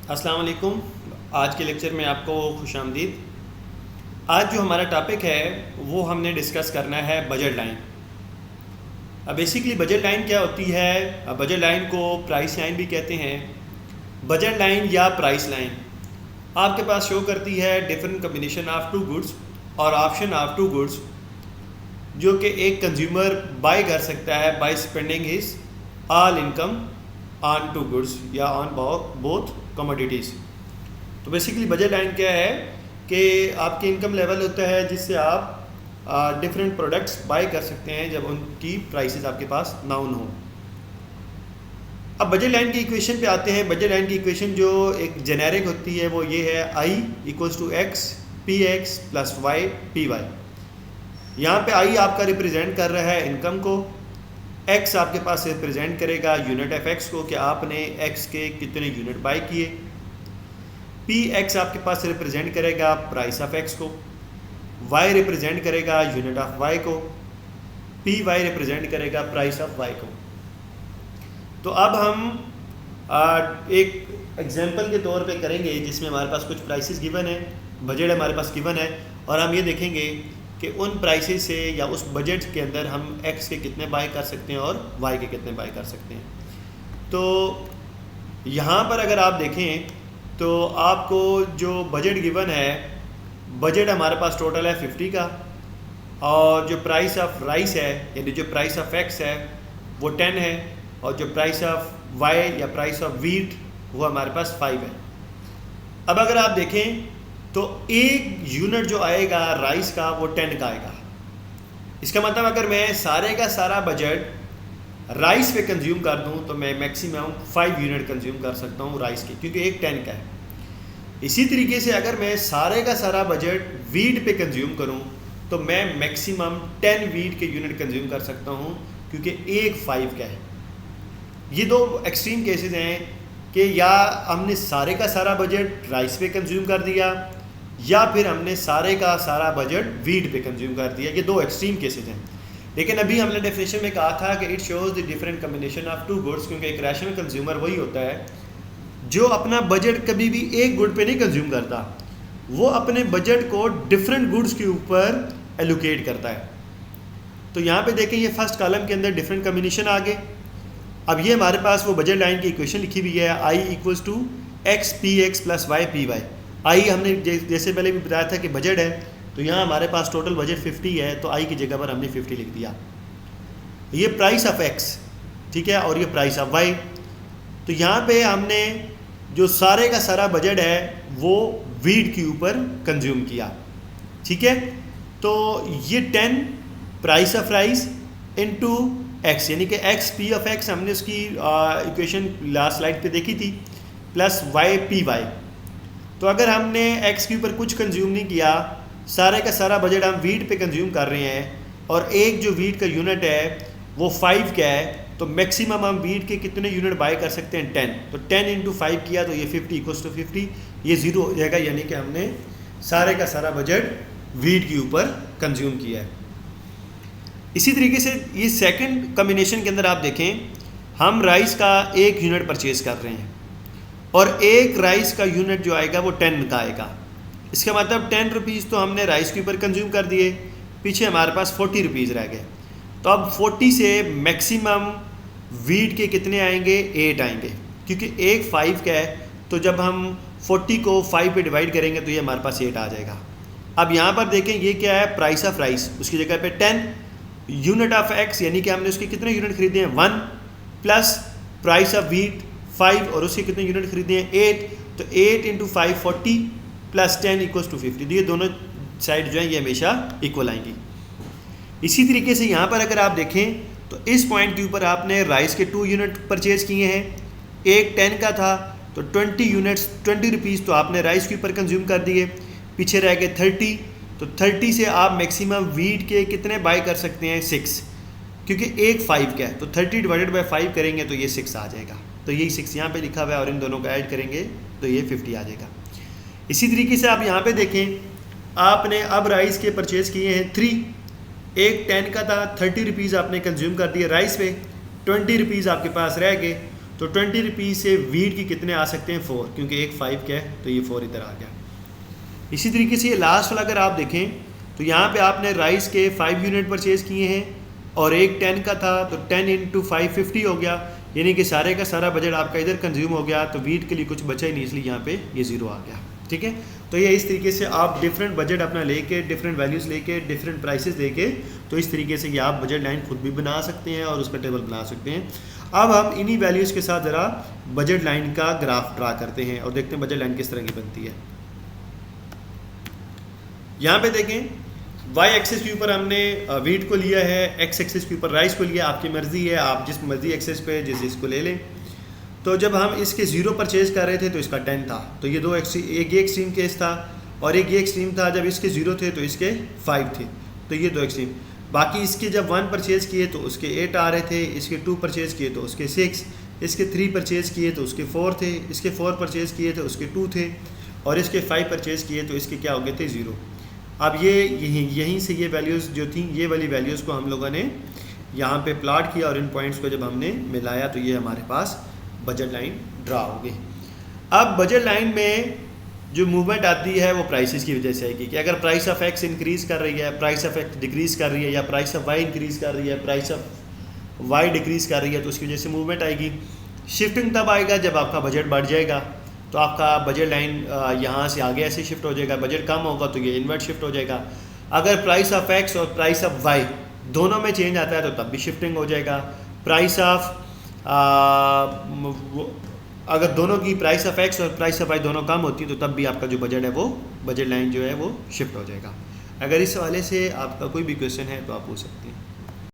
अस्सलाम वालेकुम। आज के लेक्चर में आपको खुशामदीद। आज जो हमारा टॉपिक है वो हमने डिस्कस करना है बजट लाइन। अब बेसिकली बजट लाइन क्या होती है? बजट लाइन को प्राइस लाइन भी कहते हैं। बजट लाइन या प्राइस लाइन आपके पास शो करती है different combination of two goods और ऑप्शन ऑफ टू गुड्स जो कि एक कंज्यूमर बाय कर सकता है buy spending his all income on two goods या ऑन बोथ कमोडिटीज़। तो बेसिकली बजट लाइन क्या है कि आपकी इनकम लेवल होता है जिससे आप डिफरेंट प्रोडक्ट्स बाय कर सकते हैं जब उनकी प्राइसेस आपके पास नाउन हो। अब बजट लाइन की इक्वेशन पे आते हैं। बजट लाइन की इक्वेशन जो एक जेनेरिक होती है वो ये है, I equals to X P X plus Y P Y. यहाँ पे आई आपका रिप्रेजेंट कर रहा है इनकम को, एक्स आपके पास रिप्रेजेंट करेगा यूनिट ऑफ एक्स को कि आपने एक्स के कितने यूनिट बाय किए, पी एक्स आपके पास रिप्रेजेंट करेगा प्राइस ऑफ एक्स को, वाई रिप्रेजेंट करेगा यूनिट ऑफ वाई को, पी वाई रिप्रेजेंट करेगा प्राइस ऑफ वाई को। तो अब हम एक एग्जांपल के तौर पे करेंगे जिसमें हमारे पास कुछ प्राइसेस गिवन है, बजट हमारे पास गिवन है और हम ये देखेंगे कि उन प्राइसेस से या उस बजट के अंदर हम एक्स के कितने बाय कर सकते हैं और वाई के कितने बाय कर सकते हैं। तो यहाँ पर अगर आप देखें तो आपको जो बजट गिवन है, बजट हमारे पास टोटल है 50 का और जो प्राइस ऑफ राइस है यानी जो प्राइस ऑफ एक्स है वो 10 है और जो प्राइस ऑफ वाई या प्राइस ऑफ वीट वो हमारे पास 5 है। अब अगर आप देखें तो एक यूनिट जो आएगा राइस का वो 10 का आएगा। इसका मतलब अगर मैं सारे का सारा बजट राइस पे कंज्यूम कर दूं तो मैं मैक्सिमम 5 यूनिट कंज्यूम कर सकता हूं राइस के, क्योंकि एक 10 का है। इसी तरीके से अगर मैं सारे का सारा बजट वीट पे कंज्यूम करूं तो मैं मैक्सिमम 10 वीट के यूनिट कंज्यूम कर सकता हूं, क्योंकि एक 5 का है। ये दो एक्सट्रीम केसेस हैं कि या हमने सारे का सारा बजट राइस पे कंज्यूम कर दिया या फिर हमने सारे का सारा बजट वीट पे कंज्यूम कर दिया। ये दो एक्सट्रीम केसेस हैं। लेकिन अभी हमने डेफिनेशन में कहा था कि it shows the different combination of two goods, क्योंकि एक रैशनल कंज्यूमर वही होता है जो अपना बजट कभी भी एक गुड पे नहीं कंज्यूम करता, वो अपने बजट को डिफरेंट गुड्स के ऊपर एलोकेट करता है। तो यहाँ पे देखें ये फर्स्ट कॉलम के अंदर डिफरेंट कम्बिनेशन आ गए। अब ये हमारे पास वो बजट लाइन की इक्वेशन लिखी हुई है, I equals to X P X plus Y P Y. I हमने जैसे पहले भी बताया था कि बजट है, तो यहाँ हमारे पास टोटल बजट 50 है तो आई की जगह पर हमने 50 लिख दिया। ये प्राइस ऑफ एक्स, ठीक है, और ये प्राइस ऑफ वाई। तो यहाँ पे हमने जो सारे का सारा बजट है वो वीट के ऊपर कंज्यूम किया, ठीक है। तो ये 10 price of rice into x, यानी कि एक्स पी ऑफ एक्स हमने उसकी इक्वेशन लास्ट स्लाइड पे देखी थी, प्लस वाई पी वाई। तो अगर हमने एक्स के ऊपर कुछ कंज्यूम नहीं किया, सारे का सारा बजट हम वीट पे कंज्यूम कर रहे हैं और एक जो वीट का यूनिट है वो 5 का है, तो मैक्सिमम हम वीट के कितने यूनिट बाय कर सकते हैं 10। तो 10 इंटू 5 किया तो ये 50 इक्वल्स टू 50, ये 0 हो जाएगा, यानी कि हमने सारे का सारा बजट वीट के ऊपर कंज्यूम किया है। इसी तरीके से ये सेकंड कम्बिनेशन के अंदर आप देखें, हम राइस का एक यूनिट परचेज़ कर रहे हैं और एक राइस का यूनिट जो आएगा वो 10 का आएगा। इसका मतलब 10 रुपीज़ तो हमने राइस के ऊपर कंज्यूम कर दिए, पीछे हमारे पास 40 रुपीज़ रह गए। तो अब 40 से मैक्सिमम वीट के कितने आएंगे? 8 आएंगे, क्योंकि एक 5 का है तो जब हम 40 को 5 पे डिवाइड करेंगे तो ये हमारे पास 8 आ जाएगा। अब यहाँ पर देखें ये क्या है, प्राइस ऑफ राइस, उसकी जगह पे 10, यूनिट ऑफ एक्स यानी कि हमने उसके कितने यूनिट खरीदे हैं 1, प्लस प्राइस ऑफ वीट 5 और उसके कितने यूनिट खरीदे हैं 8। तो 8 इंटू 5 40 प्लस 10 इक्वल्स टू 50। तो ये दोनों साइड जो है ये हमेशा इक्वल आएंगी। इसी तरीके से यहाँ पर अगर आप देखें तो इस पॉइंट के ऊपर आपने राइस के 2 यूनिट परचेज़ किए हैं, एक 10 का था तो 20 यूनिट्स 20 रुपीज़ तो आपने राइस के ऊपर कंज्यूम कर दिए, पीछे रह गए 30। तो 30 से आप मैक्सिमम वीट के कितने बाय कर सकते हैं 6, क्योंकि एक 5 का है तो 30 डिवाइडेड बाय 5 करेंगे तो ये 6 आ जाएगा। तो यही 6 यहाँ पे लिखा हुआ है और इन दोनों को ऐड करेंगे तो ये 50 आ जाएगा। इसी तरीके से आप यहाँ पे देखें, आपने अब राइस के परचेज़ किए हैं 3, एक 10 का था 30 रुपीज़ आपने कंज्यूम कर दिया राइस पे, 20 रुपीज़ आपके पास रह गए तो 20 रुपीज़ से वीट की कितने आ सकते हैं 4, क्योंकि एक 5 क्या है तो ये 4 इधर आ गया। इसी तरीके से ये लास्ट वाला अगर आप देखें तो यहाँ पे आपने राइस के 5 यूनिट परचेज़ किए हैं और एक 10 का था, तो 10 इंटू 5 50 हो गया, यानी कि सारे का सारा बजट आपका इधर कंज्यूम हो गया, तो वीट के लिए कुछ बचा ही नहीं, इसलिए यहाँ पे ये 0 आ गया। ठीक है, तो ये इस तरीके से आप डिफरेंट बजट अपना लेके, डिफरेंट वैल्यूज़ लेके, डिफरेंट प्राइसेस लेके, तो इस तरीके से ये आप बजट लाइन खुद भी बना सकते हैं और उसका टेबल बना सकते हैं। अब हम इन्हीं वैल्यूज़ के साथ ज़रा बजट लाइन का ग्राफ ड्रा करते हैं और देखते हैं बजट लाइन किस तरह की बनती है। यहाँ पे देखें, वाई एक्सिस के ऊपर हमने वीट को लिया है, एक्स एक्सिस के ऊपर राइस को लिया, आपकी मर्ज़ी है, आप जिस मर्ज़ी एक्सिस पे जिस इसको ले लें। तो जब हम इसके 0 परचेज़ कर रहे थे तो इसका 10 था, तो ये एक ये एक्सट्रीम केस था और एक ये एक्सट्रीम था, जब इसके 0 थे तो इसके 5 थे, तो ये 2 एक्सट्रीम। बाकी इसके जब 1 परचेज़ किए तो उसके 8 आ रहे थे, इसके 2 परचेज़ किए तो उसके 6, इसके 3 परचेज़ किए तो उसके 4 थे, इसके 4 परचेज़ किए तो उसके 2 थे और इसके 5 परचेज़ किए तो इसके क्या हो गए थे 0। अब ये यहीं से ये वैल्यूज़ जो थी, ये वाली वैल्यूज़ को हम लोगों ने यहाँ पे प्लॉट किया और इन पॉइंट्स को जब हमने मिलाया तो ये हमारे पास बजट लाइन ड्रा हो गई। अब बजट लाइन में जो मूवमेंट आती है वो प्राइसेस की वजह से आएगी कि अगर प्राइस ऑफ एक्स इंक्रीज़ कर रही है, प्राइस ऑफ एक्स डिक्रीज़ कर रही है, या प्राइस ऑफ वाई इंक्रीज़ कर रही है, प्राइस ऑफ वाई डिक्रीज़ कर रही है, तो उसकी वजह से मूवमेंट आएगी। शिफ्टिंग तब आएगा जब आपका बजट बढ़ जाएगा, तो आपका बजट लाइन यहाँ से आगे ऐसे शिफ्ट हो जाएगा, बजट कम होगा तो ये इन्वर्ट शिफ्ट हो जाएगा। अगर प्राइस ऑफ एक्स और प्राइस ऑफ वाई दोनों में चेंज आता है तो तब भी शिफ्टिंग हो जाएगा। प्राइस ऑफ अगर दोनों की प्राइस ऑफ एक्स और प्राइस ऑफ वाई दोनों कम होती है तो तब भी आपका जो बजट है वो बजट लाइन जो है वो शिफ्ट हो जाएगा। अगर इस हवाले से आपका कोई भी क्वेश्चन है तो आप पूछ सकते हैं।